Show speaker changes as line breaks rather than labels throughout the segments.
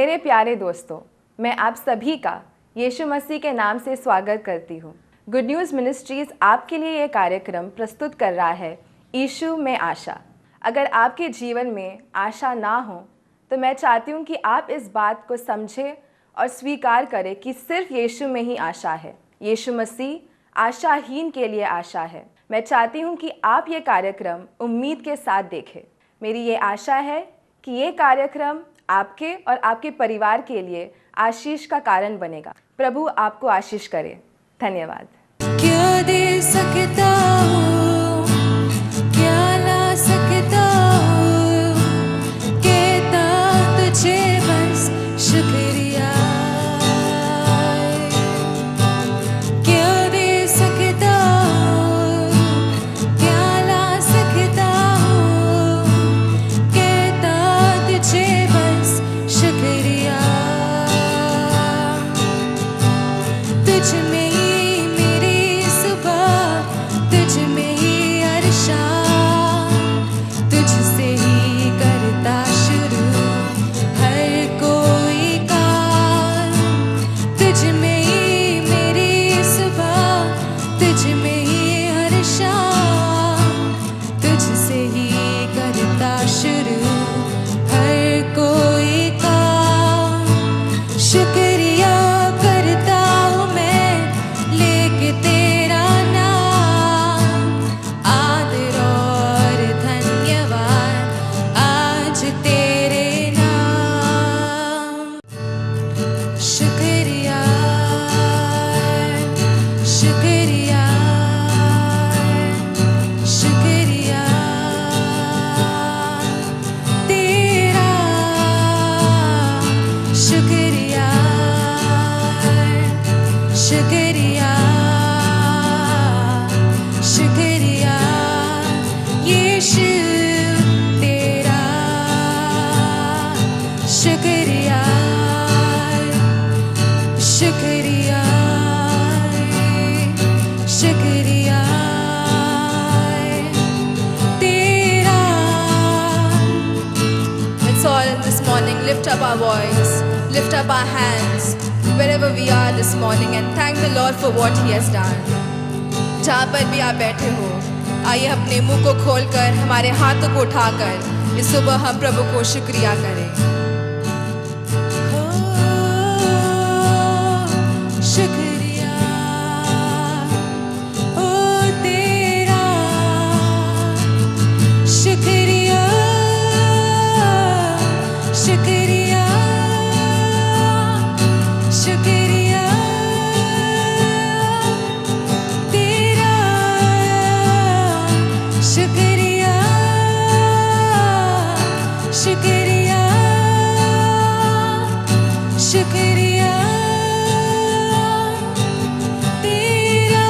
मेरे प्यारे दोस्तों, मैं आप सभी का यीशु मसीह के नाम से स्वागत करती हूँ। गुड न्यूज़ मिनिस्ट्रीज आपके लिए ये कार्यक्रम प्रस्तुत कर रहा है, यीशु में आशा। अगर आपके जीवन में आशा ना हो तो मैं चाहती हूँ कि आप इस बात को समझें और स्वीकार करें कि सिर्फ यीशु में ही आशा है। यीशु मसीह आशाहीन के लिए आशा है। मैं चाहती हूँ कि आप ये कार्यक्रम उम्मीद के साथ देखें। मेरी ये आशा है कि ये कार्यक्रम आपके और आपके परिवार के लिए आशीष का कारण बनेगा। प्रभु आपको आशीष करे। धन्यवाद।
क्या दे सकता हूँ, क्या ला सकता हूँ, कहता तुझे बस शुक्रिया। क्या दे सकता हूँ, क्या ला सकता हूँ, कहता तुझे बस शुक्रिया। तुझ में lift up our voice, lift up our hands wherever we are this morning and thank the Lord for what He has done. जहाँ पर भी आप बैठे हो, आइए अपने मुंह को खोलकर, हमारे हाथों को उठाकर इस सुबह हम प्रभु को शुक्रिया करें। शुक्रिया ओ तेरा, शुक्रिया शुक्रिया शुक्रिया तेरा, शुक्रिया शुक्रिया शुक्रिया तेरा,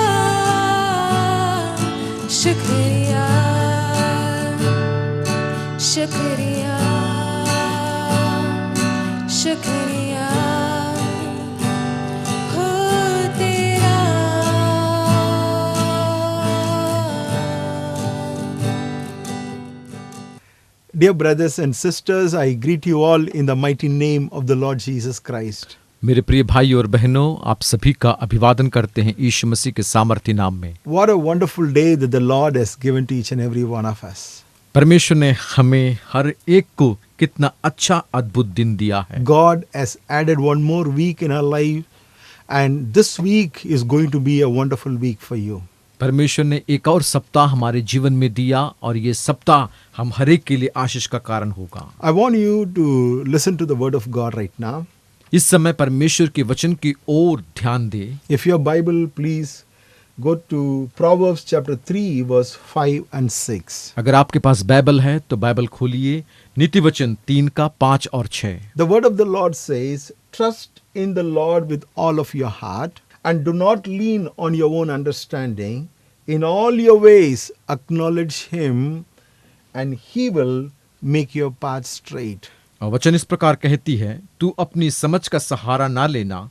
शुक्रिया शुक्रिया शुक्रिया हो तेरा।
Dear brothers and sisters, I greet you all in the mighty name of the Lord Jesus Christ.
मेरे प्रिय भाई और बहनों, आप सभी का अभिवादन करते हैं यीशु मसीह के सामर्थी नाम में।
What a wonderful day that the Lord has given to each and every one of us.
परमेश्वर ने हमें हर एक को कितना अच्छा अद्भुत दिन दिया है।
God has added one more week in our life and this week is going to be a wonderful week for you.
परमेश्वर ने एक और सप्ताह हमारे जीवन में दिया और ये सप्ताह हम हर एक के लिए आशीष का कारण होगा।
I want you to listen to the word of God right now.
इस समय परमेश्वर के वचन की ओर ध्यान दे।
If your Bible, please go to Proverbs chapter 3 verse 5 and 6.
अगर आपके पास बाइबल है तो बाइबल खोलिए, नीति वचन 3 का 5 और 6।
The word of the Lord says, trust in the Lord with all of your heart and do not lean on your own understanding. In all your ways acknowledge Him and He will make your path straight.
और वचन इस प्रकार कहती है, तू अपनी समझ का सहारा ना लेना,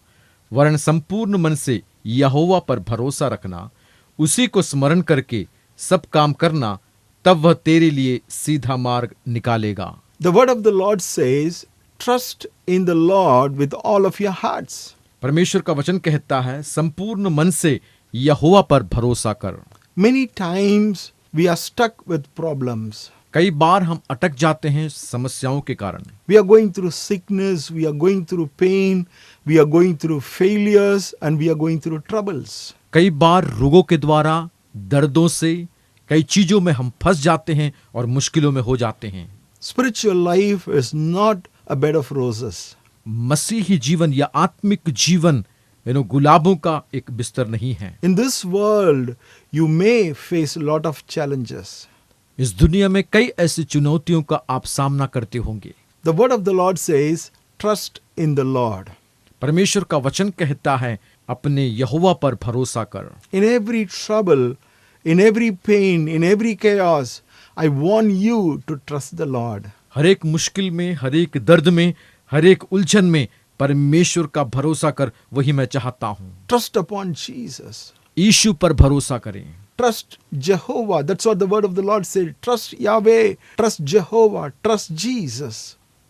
वरन संपूर्ण मन से यहोवा पर भरोसा रखना, उसी को स्मरण करके सब काम करना, तब वह तेरे लिए सीधा मार्ग निकालेगा।
The word of the Lord says, trust in the Lord with all of your hearts.
परमेश्वर का वचन कहता है संपूर्ण मन से यहोवा पर भरोसा कर।
Many times we are stuck with problems.
कई बार हम अटक जाते हैं समस्याओं के कारण।
We are going through sickness, we are going through pain, we are going through failures, and we are going through troubles.
कई बार रोगों के द्वारा, दर्दों से, कई चीजों में हम फंस जाते हैं और मुश्किलों में हो जाते हैं।
Spiritual life is not a bed of roses.
मसीही जीवन या आत्मिक जीवन गुलाबों का एक बिस्तर नहीं है।
In this world, you may face a lot of challenges.
इस दुनिया में कई ऐसी चुनौतियों का आप सामना करते होंगे।
The word of the Lord says, trust in the Lord.
परमेश्वर का वचन कहता है अपने यहोवा पर भरोसा कर।
In every trouble, in every pain, in every chaos, I want you to trust the Lord.
हर एक मुश्किल में, हर एक दर्द में, हर एक उलझन में परमेश्वर का भरोसा कर, वही मैं चाहता हूँ।
Trust upon Jesus.
यीशु पर भरोसा करें।
Trust Jehovah. That's what the word of the Lord said. Trust Yahweh. Trust Jehovah. Trust Jesus.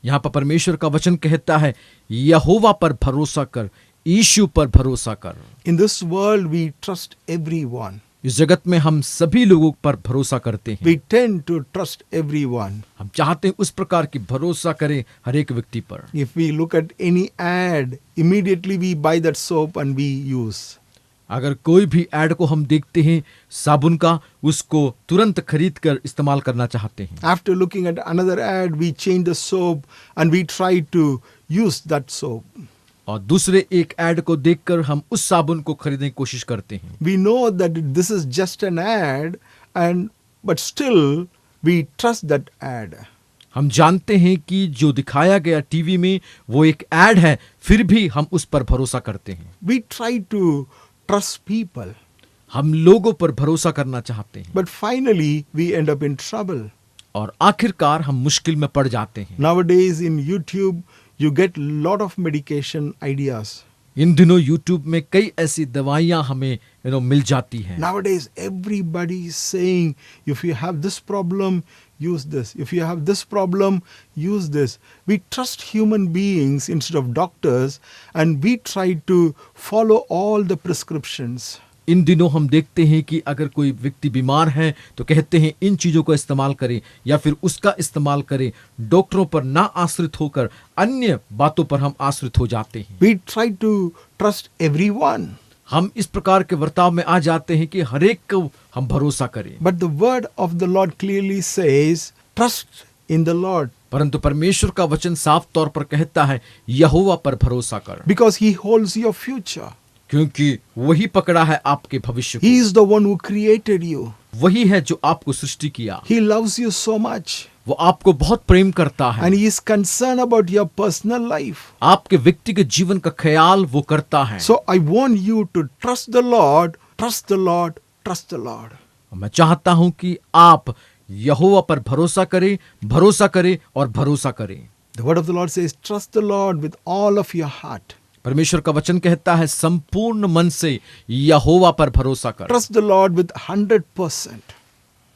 यहाँ पर परमेश्वर का वचन कहता है यहोवा पर भरोसा कर, यीशु पर भरोसा कर।
In this world, we trust everyone.
इस जगत में हम सभी लोगों पर भरोसा करते हैं।
We tend to trust everyone.
हम चाहते हैं उस प्रकार की भरोसा करें हर एक व्यक्ति पर।
If we look at any ad, immediately we buy that soap and we use.
अगर कोई भी ऐड को हम देखते हैं साबुन का, उसको तुरंत खरीद कर इस्तेमाल करना चाहते हैं।
After looking at another ad, we change the soap and we try to use that soap.
और दूसरे एक ऐड को देखकर हम उस साबुन को खरीदने की कोशिश करते हैं।
We know that this is just an ad, but still we trust that ad.
हम जानते हैं कि जो दिखाया गया टीवी में वो एक ऐड है, फिर भी हम उस पर भरोसा करते हैं।
We try to trust people,
हम लोगों पर भरोसा करना चाहते हैं,
but finally we end up in trouble.
और आखिरकार हम मुश्किल में पड़ जाते हैं।
Nowadays in YouTube, you get lot of medication ideas.
इन दिनों YouTube में कई ऐसी दवाइयां हमें मिल जाती हैं।
Nowadays everybody is saying, if you have this problem, use this. If you have this problem, use this. We trust human beings instead of doctors, and we try to follow all the prescriptions.
इन दिनों हम देखते हैं कि अगर कोई व्यक्ति बीमार है तो कहते हैं इन चीजों को इस्तेमाल करें या फिर उसका इस्तेमाल करें। डॉक्टरों पर ना आश्रित होकर अन्य बातों पर हम आश्रित हो जाते हैं।
We try to trust everyone.
हम इस प्रकार के वर्ताव में आ जाते हैं कि हर एक को हम भरोसा करें।
But the word of the Lord clearly says, trust in the Lord.
परंतु परमेश्वर का वचन साफ तौर पर कहता है यहोवा पर भरोसा कर,
Because He holds your future.
क्योंकि वही पकड़ा है आपके भविष्य
He
को।
is the one who created you.
वही है जो आपको सृष्टि किया।
He loves you so much.
वो आपको बहुत प्रेम करता है
And He is concerned about your personal life.
आपके व्यक्तिगत जीवन का ख्याल वो करता है।
So I want you to trust the Lord, trust the Lord, trust the Lord.
मैं चाहता हूं कि आप यहोवा पर भरोसा करें और भरोसा करें।
The word of the Lord says, trust the Lord with all of your heart.
परमेश्वर का वचन कहता है संपूर्ण मन से यहोवा पर भरोसा कर।
Trust the Lord with 100%.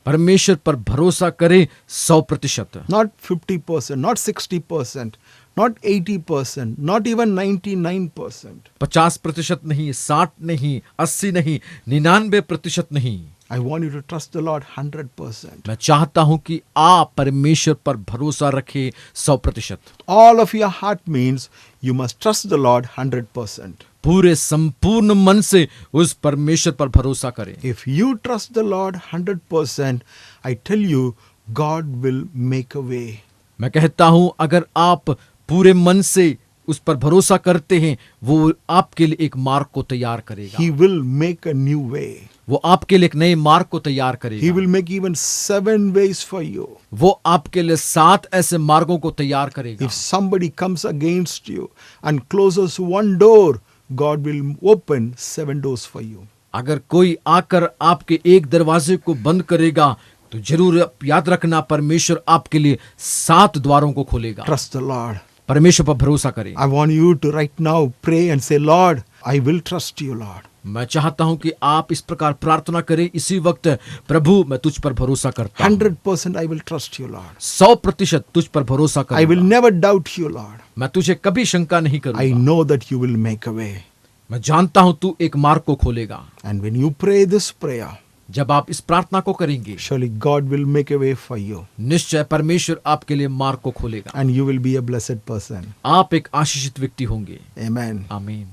परमेश्वर पर भरोसा करें 100%,
Not 50%, not 60%, not 80%, not even 99%.
50% नहीं, 60 नहीं, 80 नहीं, 99% नहीं।
I want you to trust the Lord 100%.
मैं चाहता हूं कि आप परमेश्वर पर भरोसा रखें 100%।
All of your heart means you must trust the Lord 100%.
पूरे संपूर्ण मन से उस परमेश्वर पर भरोसा करें।
If you trust the Lord 100%, I tell you, God will make a way.
मैं कहता हूं अगर आप पूरे मन से उस पर भरोसा करते हैं, वो आपके लिए एक मार्ग को तैयार करेगा।
He will make a new way.
वो आपके लिए एक नए मार्ग को तैयार
He
करेगा।
will make even 7 ways for you.
वो आपके लिए 7 ऐसे मार्गों को तैयार करेगा।
If somebody comes against you and closes one door, God will open 7 doors for you.
अगर कोई आकर आपके एक दरवाजे को बंद करेगा तो जरूर याद रखना परमेश्वर आपके लिए 7 द्वारों को खोलेगा।
Trust the Lord.
परमेश्वर पर भरोसा करें।
I want you to right now pray and say, Lord, I will trust you, Lord.
मैं चाहता हूं कि आप इस प्रकार प्रार्थना करें इसी वक्त, प्रभु मैं तुझ पर भरोसा करता हूं।
100% I will trust you, Lord.
100% तुझ पर भरोसा
I will
करूंगा।
never doubt you, Lord.
मैं तुझे कभी शंका नहीं
I
करूंगा।
know that you will make a way.
मैं जानता हूं तू एक मार्ग को खोलेगा।
And when you pray this prayer,
जब आप इस प्रार्थना को करेंगे,
surely God will make a way for you.
निश्चय परमेश्वर आपके लिए मार्ग को खोलेगा।
And you will be a blessed person.
आप एक आशीषित व्यक्ति होंगे।
Amen.
आमीन।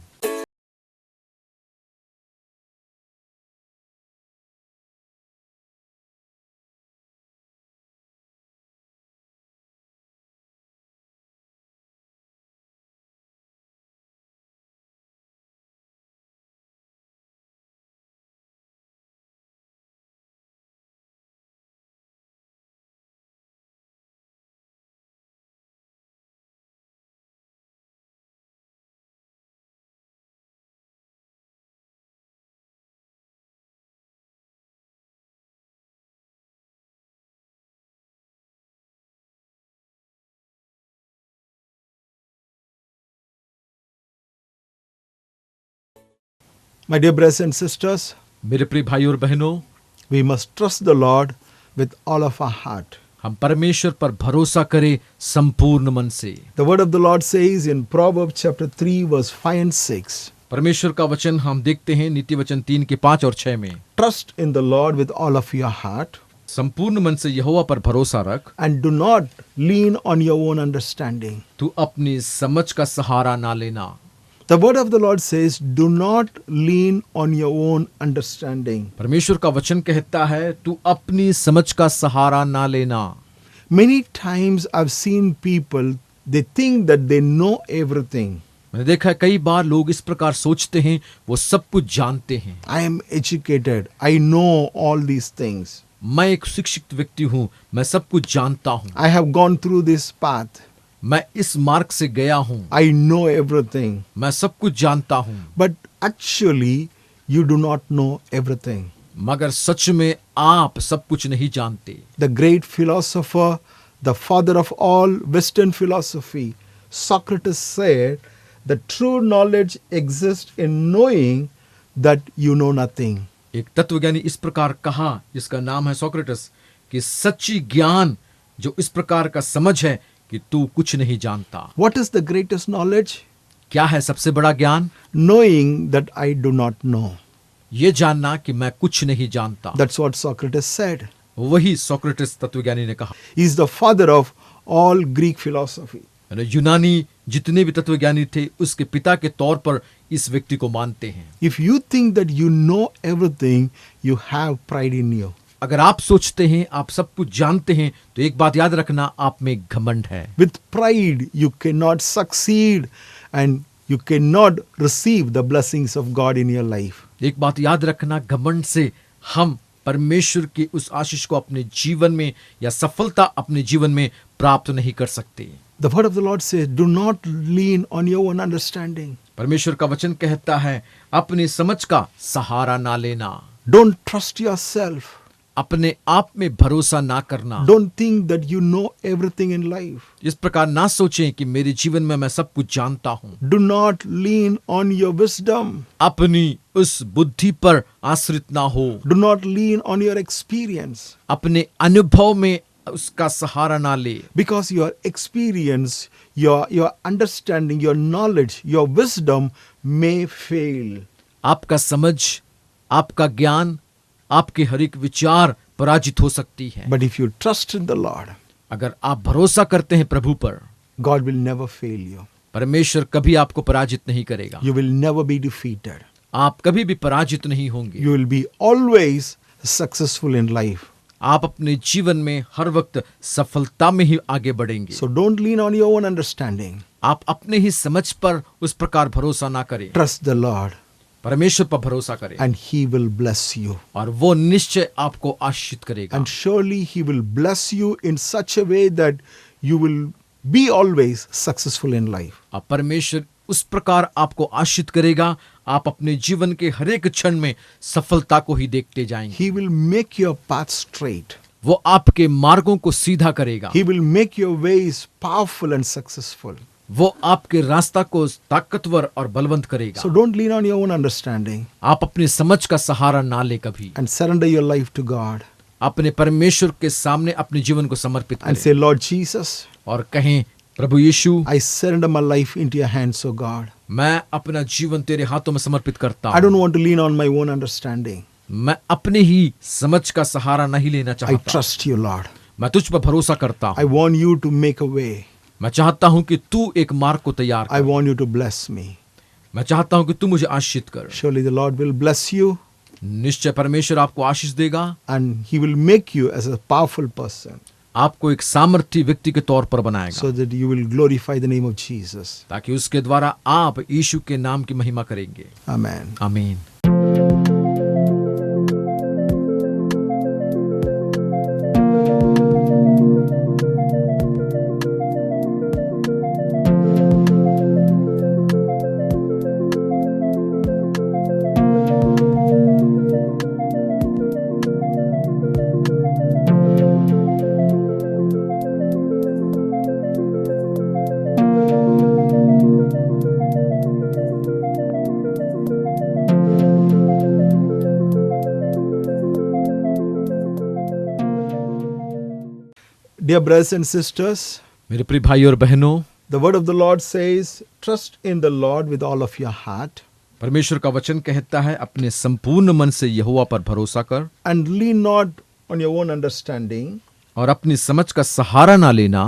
My dear brothers and sisters,
मेरे प्रिय भाई और बहनों,
we must trust the Lord with all of our heart.
हम परमेश्वर पर भरोसा करें संपूर्ण मन से।
The word of the Lord says in Proverbs chapter 3 verse 5 and 6,
परमेश्वर का वचन हम देखते हैं नीति वचन 3 के 5 और 6 में,
trust in the Lord with all of your heart
संपूर्ण मन से यहोवा पर भरोसा रख,
and do not lean on your own understanding.
तू अपनी समझ का सहारा ना लेना।
The word of the Lord says, do not lean on your own understanding.
परमेश्वर का वचन कहता है तू अपनी समझ का सहारा ना लेना।
Many times I've seen people, they think that they know everything.
मैंने देखा है कई बार लोग इस प्रकार सोचते हैं, वो सब कुछ जानते हैं।
I am educated. I know all these things.
मैं एक शिक्षित व्यक्ति हूँ, मैं सब कुछ जानता हूँ,
I have gone through this path.
मैं इस मार्ग से गया हूँ,
I know everything.
मैं सब कुछ जानता हूँ।
But actually, you do not know everything.
मगर सच में आप सब कुछ नहीं जानते।
The great philosopher, the father of all Western philosophy, Socrates said, the true knowledge exists in knowing that you know nothing.
एक तत्वज्ञानी इस प्रकार कहा, जिसका नाम है सोक्रेटस, कि सच्ची ज्ञान जो इस प्रकार का समझ है कि तू कुछ नहीं जानता।
What is the greatest knowledge?
क्या है सबसे बड़ा ज्ञान?
Knowing that I do not know.
ये जानना कि मैं कुछ नहीं जानता।
That's what Socrates said.
वही सोक्रेटस तत्वज्ञानी ने कहा।
He is the father of all Greek philosophy.
यूनानी जितने भी तत्वज्ञानी थे, उसके पिता के तौर पर इस व्यक्ति को मानते हैं।
If you think that you know everything, you have pride in you.
अगर आप सोचते हैं आप सब कुछ जानते हैं, तो एक बात याद रखना, आप में घमंड है।
With pride, you cannot succeed and you cannot receive the blessings of God in your life.
एक बात याद रखना, घमंड से हम परमेश्वर की उस आशीष को अपने जीवन में या सफलता अपने जीवन में प्राप्त नहीं कर सकते।
The word of the Lord says, do not lean on your own understanding.
परमेश्वर का वचन कहता है अपनी समझ का सहारा ना लेना।
Don't trust yourself.
अपने आप में भरोसा ना करना।
Don't think that you know everything in life.
इस प्रकार ना सोचें कि मेरे जीवन में मैं सब कुछ जानता हूँ।
Do not lean on your wisdom.
अपनी उस बुद्धि पर आश्रित ना हो।
Do not lean on your experience.
अपने अनुभव में उसका सहारा ना ले।
Because your experience, your understanding, your knowledge, your wisdom may fail.
आपका समझ, आपका ज्ञान, आपके हर एक विचार पराजित हो सकती है।
But if you trust in the Lord,
अगर आप भरोसा करते हैं प्रभु पर,
God will never fail you.
परमेश्वर कभी आपको पराजित नहीं करेगा।
You will never be defeated.
आप कभी भी पराजित नहीं होंगे।
You will be always successful in life.
आप अपने जीवन में हर वक्त सफलता में ही आगे बढ़ेंगे।
So don't lean on your own understanding.
आप अपने ही समझ पर उस प्रकार भरोसा ना करें।
Trust the Lord
परमेश्वर पर भरोसा करें
and He will bless you.
और वो निश्चय आपको आशीषित करेगा।
And surely He will bless you in such a way that you will be always successful in life.
अब परमेश्वर उस प्रकार आपको आशीषित करेगा, आप अपने जीवन के हर एक क्षण में सफलता को ही देखते जाएंगे।
He will make your path straight.
वो आपके मार्गों को सीधा करेगा।
He will make your ways powerful and successful.
वो आपके रास्ता को ताकतवर और बलवंत करेगा।
So don't lean on your own understanding
आप अपनी समझ का सहारा ना ले कभी,
and surrender your life to God
अपने परमेश्वर के सामने अपने जीवन को समर्पित
and
करें
say, Lord Jesus,
और कहें, प्रभु यीशु,
I surrender my life into your hands, O God.
मैं अपना जीवन तेरे हाथों में समर्पित करता
I don't
हूँ।
want to lean on my own understanding.
मैं अपने ही समझ का सहारा नहीं लेना
I
चाहता।
trust you, Lord.
मैं तुझ पर भरोसा करता
I
हूँ।
want you to make a way.
मैं चाहता हूँ कि तू एक मार्ग को तैयार
I
कर।
want you to bless me.
मैं चाहता हूँ कि तू मुझे आशीषित कर।
Surely the Lord will bless you
निश्चय परमेश्वर आपको आशीष देगा,
and He will make you as a powerful person
आपको एक सामर्थी व्यक्ति के तौर पर बनाएगा,
so that you will glorify the name of Jesus.
ताकि उसके द्वारा आप यीशु के नाम की महिमा करेंगे।
Amen.
आमीन।
Dear brothers and sisters,
मेरे प्रिय भाई और बहनों,
the word of the Lord says, trust in the Lord with all of your heart
परमेश्वर का वचन कहता है, अपने संपूर्ण मन से यहोवा पर भरोसा कर
and lean not on your own understanding.
और अपनी समझ का सहारा ना लेना।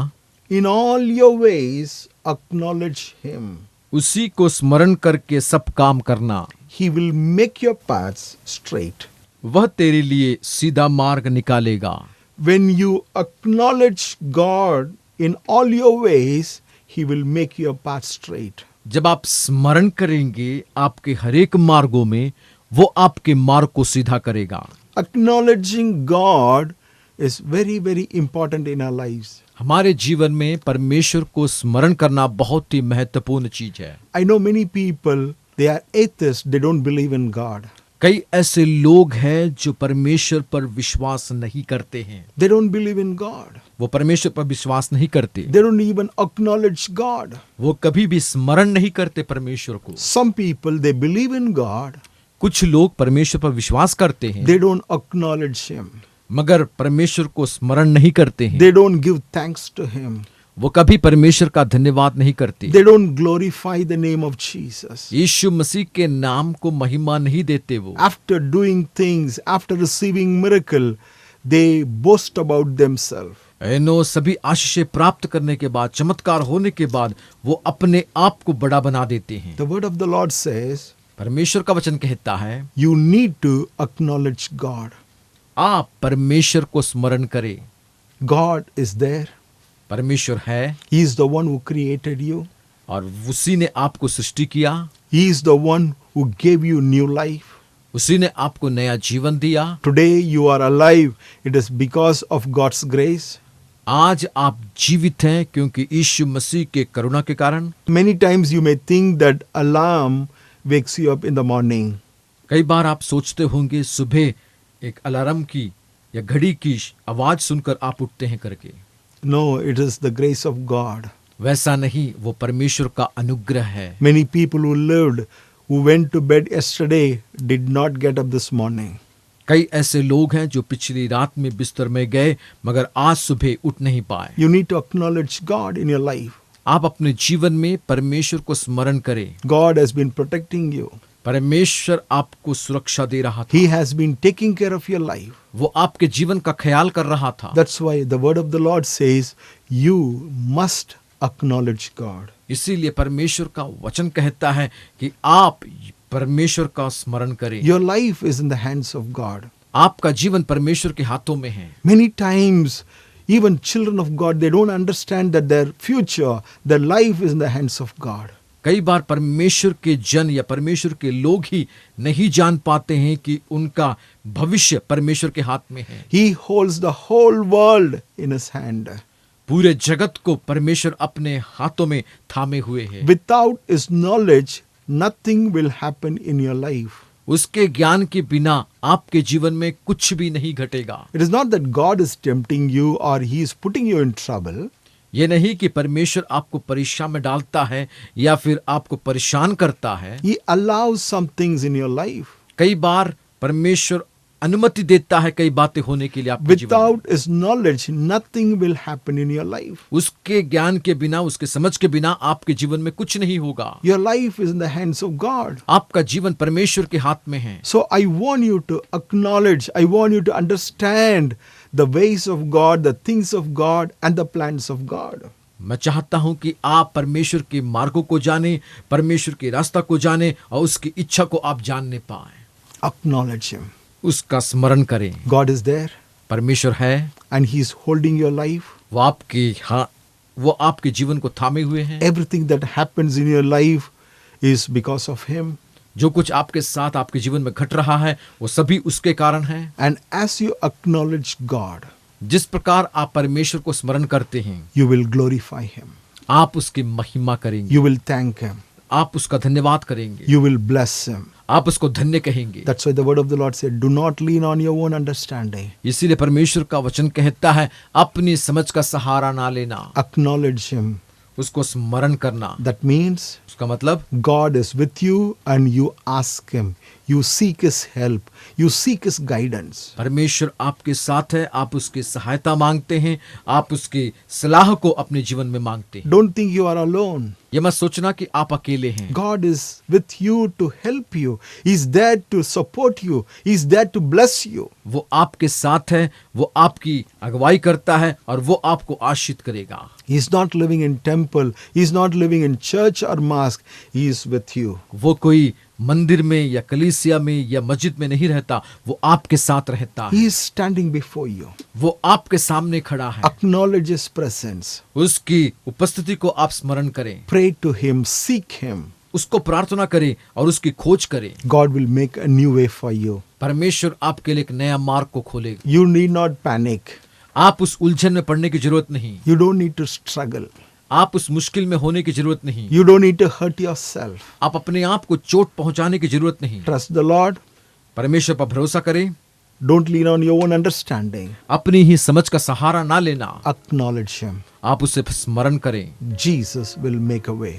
In all your ways, acknowledge Him.
उसी को स्मरण करके सब काम करना,
He will make your paths straight.
वह तेरे लिए सीधा मार्ग निकालेगा।
When you acknowledge God in all your ways, He will make your path straight.
जब आप स्मरण करेंगे आपके हरेक मार्गों में, वो आपके मार्ग को सीधा करेगा।
Acknowledging God is very, very important in our lives.
हमारे जीवन में परमेश्वर को स्मरण करना बहुत ही महत्वपूर्ण चीज है।
I know many people, they are atheists, they don't believe in God.
कई ऐसे लोग हैं जो परमेश्वर पर विश्वास नहीं करते हैं।
They don't believe in God.
वो परमेश्वर पर विश्वास नहीं करते।
They don't even acknowledge God.
वो कभी भी स्मरण नहीं करते परमेश्वर को।
Some people, they believe in God,
कुछ लोग परमेश्वर पर विश्वास करते हैं,
they don't acknowledge Him.
मगर परमेश्वर को स्मरण नहीं करते हैं।
They don't give thanks to Him.
वो कभी परमेश्वर का धन्यवाद नहीं करते।
They don't glorify the name of Jesus.
यीशु मसीह के नाम को महिमा नहीं देते। वो
After doing things, after receiving miracle, they boast about themselves.
एनो सभी आशीषें प्राप्त करने के बाद, चमत्कार होने के बाद, वो अपने आप को बड़ा बना देते हैं।
The word of the Lord says,
परमेश्वर का वचन कहता है,
you need to acknowledge God.
आप परमेश्वर को स्मरण करें।
God is there.
परमेश्वर है
He is the one who created you.
और उसी ने आपको सृष्टि किया।
He is the one who gave you new life.
उसी ने आपको नया जीवन दिया।
Today you are alive. It is because of God's grace.
आज आप जीवित हैं क्योंकि यीशु मसीह के करुणा के कारण।
Many times you may think that alarm wakes you up in the morning.
कई बार आप सोचते होंगे सुबह एक अलार्म की या घड़ी की आवाज सुनकर आप उठते हैं करके।
No, it is the grace of God.
वैसा नहीं, वो परमेश्वर का अनुग्रह है।
Many people who lived, who went to bed yesterday, did not get up this morning.
कई ऐसे लोग हैं जो पिछली रात में बिस्तर में गए मगर आज सुबह उठ नहीं पाए।
You need to acknowledge God in your life.
आप अपने जीवन में परमेश्वर को स्मरण करें।
God has been protecting you.
परमेश्वर आपको सुरक्षा दे रहा था।
He has been taking care of your life.
वो आपके जीवन का ख्याल कर रहा था।
That's why the word of the Lord says, you must acknowledge God.
इसीलिए परमेश्वर का वचन कहता है कि आप परमेश्वर का स्मरण करें।
Your life is in the hands of God.
आपका जीवन परमेश्वर के हाथों में है।
Many times, even children of God, they don't understand that their future, their life is in the hands of God.
कई बार परमेश्वर के जन या परमेश्वर के लोग ही नहीं जान पाते हैं कि उनका भविष्य परमेश्वर के हाथ में है।
He holds the whole world in his hand.
पूरे जगत को परमेश्वर अपने हाथों में थामे हुए है।
Without his knowledge, nothing will happen in your life.
उसके ज्ञान के बिना आपके जीवन में कुछ भी नहीं घटेगा।
It is not that God is tempting you or he is putting you in trouble.
ये नहीं कि परमेश्वर आपको परीक्षा में डालता है या फिर आपको परेशान करता है।
He allows some things in your life.
कई बार परमेश्वर अनुमति देता है कई बातें होने के लिए आपके जीवन में।
Without His knowledge, nothing will happen in your life.
उसके ज्ञान के बिना, उसके समझ के बिना आपके जीवन में कुछ नहीं होगा।
Your life is in the hands of God.
आपका जीवन परमेश्वर के हाथ में है।
So I want you to acknowledge, I want you to understand the ways of God, the things of God, and the plans of God.
मैं चाहता हूं कि आप परमेश्वर के मार्गों को जाने, परमेश्वर के रास्ता को जाने और उसकी इच्छा को आप जानने पाए।
Acknowledge Him.
उसका स्मरण करें।
God is there
परमेश्वर है,
and He is holding your life.
वो आपके जीवन को थामे हुए हैं।
Everything that happens in your life is because of Him.
जो कुछ आपके साथ आपके जीवन में घट रहा है वो सभी उसके कारण है।
And as you acknowledge God,
जिस प्रकार आप परमेश्वर को स्मरण करते हैं,
you will glorify Him.
आप उसकी महिमा करेंगे,
You will thank Him.
आप उसका धन्यवाद करेंगे,
You will bless Him.
आप उसको धन्य कहेंगे।
That's why the word of the Lord said, do not lean on your own understanding.
इसीलिए परमेश्वर का वचन कहता है अपनी समझ का सहारा ना लेना,
Acknowledge Him.
उसको स्मरण करना।
That means
उसका मतलब
God is with you and you ask Him. You seek His help. You seek His guidance.
परमेश्वर आपके साथ है, आप उसकी सहायता मांगते हैं, आप उसकी सलाह को अपने जीवन में मांगते हैं।
Don't think you are alone.
ये मत सोचना कि आप अकेले हैं।
God is with you to help you. He's there to support you. He's there to bless you.
वो आपके साथ है, वो आपकी अगुवाई करता है और वो आपको आशीष करेगा।
He's not living in temple. He's not living in church or mosque. He is with you.
वो कोई मंदिर में या कलीसिया में या मस्जिद में नहीं रहता, वो आपके साथ रहता है।
He is standing before you.
वो आपके सामने खड़ा है।
Acknowledge His presence.
उसकी उपस्थिति को आप स्मरण करें,
Pray to Him. Seek Him.
उसको प्रार्थना करें और उसकी खोज करें।
God will make a new way for you.
परमेश्वर आपके लिए एक नया मार्ग को खोलेगा।
You need not panic.
आप उस उलझन में पड़ने की जरूरत नहीं,
You don't need to struggle.
आप उस मुश्किल में होने की जरूरत नहीं,
You don't need to hurt yourself.
आप अपने आप को चोट पहुंचाने की जरूरत नहीं।
Trust the Lord.
परमेश्वर पर भरोसा करें,
Don't lean on your own understanding.
अपनी ही समझ का सहारा ना लेना,
Acknowledge Him.
आप उसे स्मरण करें।
Jesus will make a way.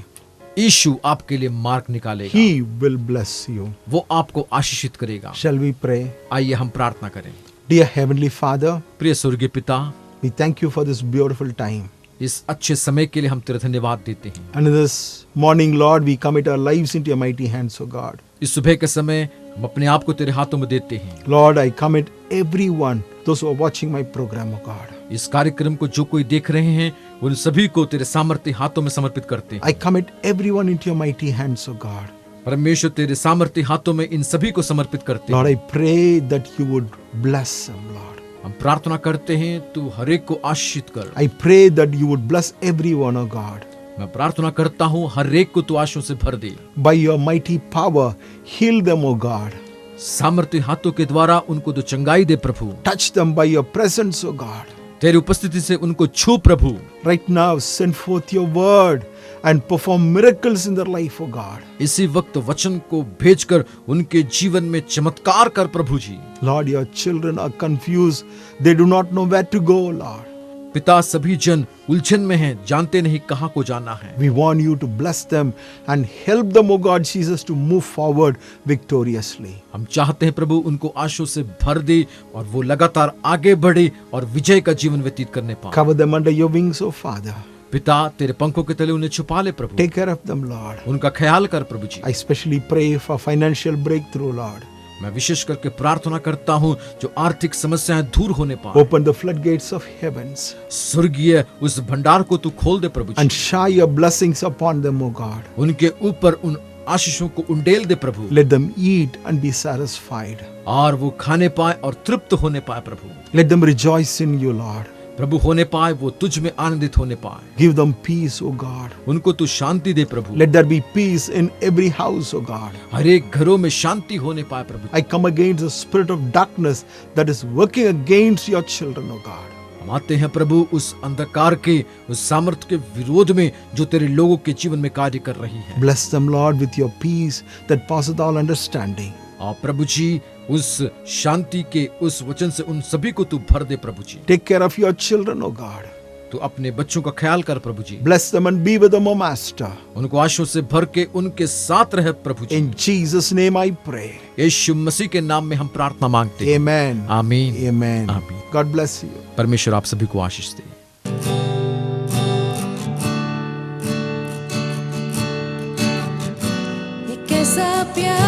यीशु आपके लिए मार्ग निकालेगा,
He will bless you.
वो आपको आशीषित करेगा।
Shall we pray?
आइए हम प्रार्थना करें।
Dear Heavenly Father,
प्रिय स्वर्गीय पिता,
we thank you for this beautiful time.
इस अच्छे समय के लिए हम तेरा धन्यवाद देते हैं।
And this morning, Lord, we commit our lives into your mighty hands, O God.
इस सुबह के समय हम अपने आप को तेरे हाथों में देते हैं।
Lord, I commit everyone, those who are watching my program, O God.
इस कार्यक्रम को जो कोई देख रहे हैं उन सभी को तेरे सामर्थ्य हाथों में समर्पित करते हैं।
I commit everyone into your mighty hands, O God.
परमेश्वर तेरे सामर्थ्य हाथों में इन सभी को समर्पित करते
Lord,
हैं।
I pray that you would bless them, Lord.
हम प्रार्थना करते हैं तू हर एक को आशीषित कर।
I pray that you would bless everyone, O God.
मैं प्रार्थना करता हूँ हर एक को तू आशीषों से भर दे।
By your mighty power, heal them, O God.
सामर्थ्य हाथों के द्वारा उनको तो चंगाई दे प्रभु।
Touch them by your presence, O God.
तेरी उपस्थिति से उनको छू प्रभु।
Right now, send forth your word and perform miracles in their life, O God.
इसी वक्त वचन को भेजकर उनके जीवन में चमत्कार कर प्रभु जी।
Lord, your children are confused. They do not know where to go, Lord.
पिता, सभी जन उलझन में हैं, जानते नहीं कहाँ को जाना है।
We want you to bless them and help them, O God Jesus, to move forward victoriously.
हम चाहते हैं प्रभु उनको आशीषों से भर दे और वो लगातार आगे बढ़े और विजय का जीवन व्यतीत करने पाए।
Cover them under your wings, O Father.
पिता, तेरे पंखों के तले उन्हें छुपा ले प्रभु।
Take care of them, Lord.
उनका ख्याल कर प्रभु जी।
I especially pray for financial breakthrough, Lord.
मैं विशेष करके प्रार्थना करता हूँ जो आर्थिक समस्याएं दूर होने पाए।
Open the floodgates of heavens
स्वर्गीय उस भंडार को तू खोल दे प्रभु
and
ji.
shower your blessings upon them, O God.
उनके ऊपर उन आशीषों को उंडेल दे प्रभु,
Let them eat and be satisfied.
और वो खाने पाए और तृप्त होने पाए प्रभु।
Let them rejoice in you, Lord.
प्रभु होने पाए, वो तुझ में आनंदित होने पाए।
Give them peace, O God.
उनको तू शांति दे प्रभु।
Let there be peace in every house, O God.
हर एक घरों में शांति होने पाए प्रभु।
I come against the spirit of darkness that is working against your children, O God.
हम आते हैं प्रभु उस अंधकार के, उस सामर्थ्य के विरोध में जो तेरे लोगों के जीवन में कार्य कर रही है।
Bless them, Lord, with your peace that passeth all understanding.
और प्रभु जी उस शांति के उस वचन से उन सभी को तू भर दे प्रभु जी।
Take care of your children, O God.
तो अपने बच्चों का ख्याल कर प्रभु जी।
Bless them and be with them, O Master.
उनको आशीषों से भर के उनके साथ रहे प्रभु जी।
In Jesus' name I pray.
यीशु मसीह के नाम में हम प्रार्थना मांगते हैं।
Amen.
आमीन।
Amen.
आमीन।
God bless you.
परमेश्वर आप सभी को आशीष दे।
ये कैसा प्यार